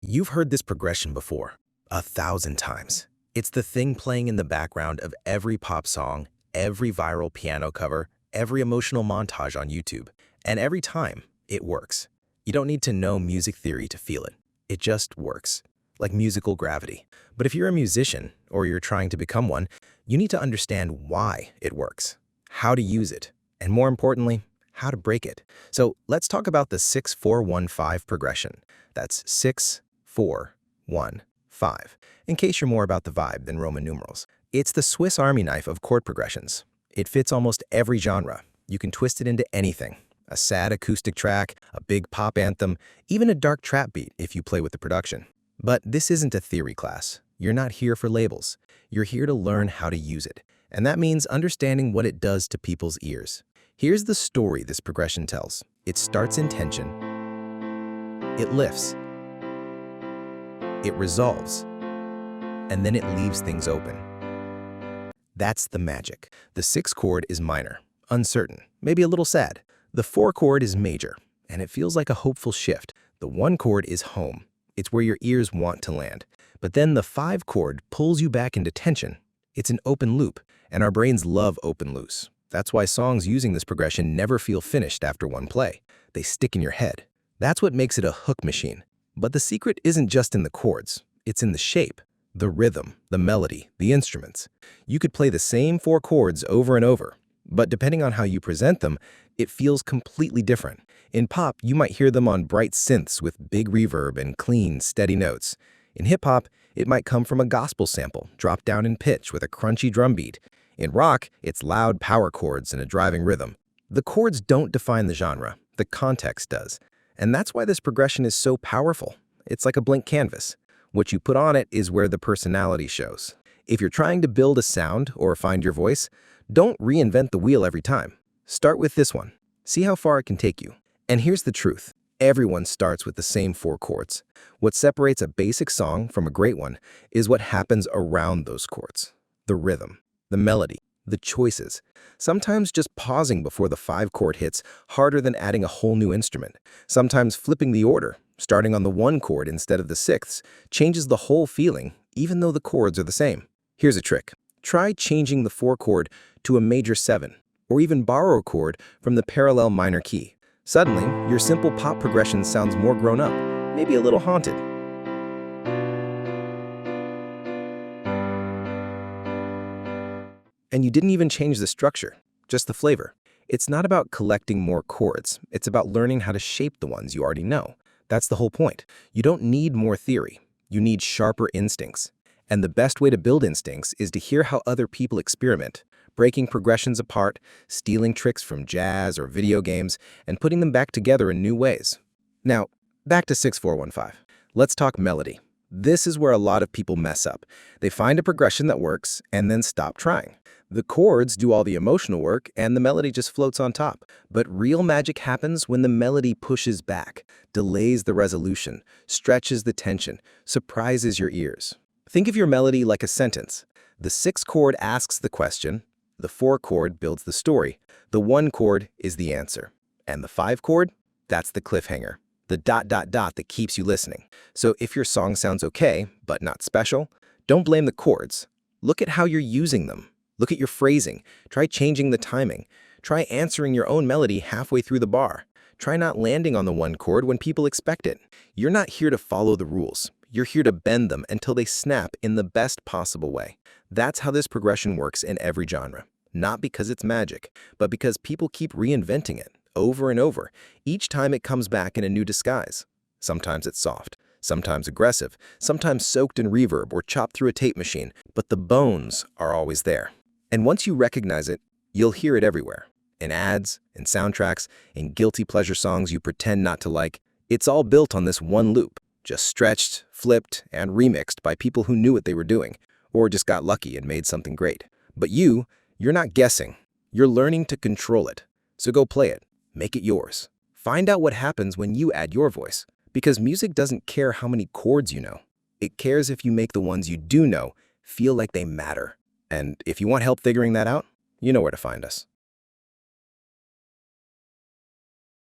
You've heard this progression before, 1,000 times. It's the thing playing in the background of every pop song, every viral piano cover, every emotional montage on YouTube. And every time, it works. You don't need to know music theory to feel it. It just works, like musical gravity. But if you're a musician, or you're trying to become one, you need to understand why it works, how to use it, and more importantly, how to break it. So let's talk about the 6-4-1-5 progression. That's 6-4-1-5. In case you're more about the vibe than Roman numerals. It's the Swiss Army knife of chord progressions. It fits almost every genre. You can twist it into anything. A sad acoustic track, a big pop anthem, even a dark trap beat if you play with the production. But this isn't a theory class. You're not here for labels. You're here to learn how to use it. And that means understanding what it does to people's ears. Here's the story this progression tells. It starts in tension. It lifts. It resolves. And then it leaves things open. That's the magic. The 6 chord is minor, uncertain, maybe a little sad. The 4 chord is major, and it feels like a hopeful shift. The 1 chord is home. It's where your ears want to land. But then the 5 chord pulls you back into tension. It's an open loop, and our brains love open loops. That's why songs using this progression never feel finished after one play. They stick in your head. That's what makes it a hook machine. But the secret isn't just in the chords. It's in the shape, the rhythm, the melody, the instruments. You could play the same 4 chords over and over, but depending on how you present them, it feels completely different. In pop, you might hear them on bright synths with big reverb and clean, steady notes. In hip-hop, it might come from a gospel sample, dropped down in pitch with a crunchy drum beat. In rock, it's loud power chords and a driving rhythm. The chords don't define the genre, the context does. And that's why this progression is so powerful. It's like a blank canvas. What you put on it is where the personality shows. If you're trying to build a sound or find your voice, don't reinvent the wheel every time. Start with this one. See how far it can take you. And here's the truth. Everyone starts with the same 4 chords. What separates a basic song from a great one is what happens around those chords. The rhythm, the melody, the choices. Sometimes just pausing before the 5 chord hits harder than adding a whole new instrument. Sometimes flipping the order, starting on the 1 chord instead of the 6th, changes the whole feeling, even though the chords are the same. Here's a trick. Try changing the 4 chord to a major 7, or even borrow a chord from the parallel minor key. Suddenly, your simple pop progression sounds more grown up, maybe a little haunted. And you didn't even change the structure, just the flavor. It's not about collecting more chords. It's about learning how to shape the ones you already know. That's the whole point. You don't need more theory. You need sharper instincts. And the best way to build instincts is to hear how other people experiment, breaking progressions apart, stealing tricks from jazz or video games, and putting them back together in new ways. Now, back to 6-4-1-5. Let's talk melody. This is where a lot of people mess up. They find a progression that works and then stop trying. The chords do all the emotional work and the melody just floats on top. But real magic happens when the melody pushes back, delays the resolution, stretches the tension, surprises your ears. Think of your melody like a sentence. The 6 chord asks the question, the 4 chord builds the story, the 1 chord is the answer, and the 5 chord, that's the cliffhanger, the ... that keeps you listening. So if your song sounds okay, but not special, don't blame the chords. Look at how you're using them. Look at your phrasing. Try changing the timing. Try answering your own melody halfway through the bar. Try not landing on the 1 chord when people expect it. You're not here to follow the rules. You're here to bend them until they snap in the best possible way. That's how this progression works in every genre. Not because it's magic, but because people keep reinventing it over and over. Each time it comes back in a new disguise. Sometimes it's soft, sometimes aggressive, sometimes soaked in reverb or chopped through a tape machine, but the bones are always there. And once you recognize it, you'll hear it everywhere. In ads, in soundtracks, in guilty pleasure songs you pretend not to like. It's all built on this one loop, just stretched, flipped, and remixed by people who knew what they were doing, or just got lucky and made something great. But you're not guessing. You're learning to control it. So go play it. Make it yours. Find out what happens when you add your voice. Because music doesn't care how many chords you know. It cares if you make the ones you do know feel like they matter. And if you want help figuring that out, you know where to find us.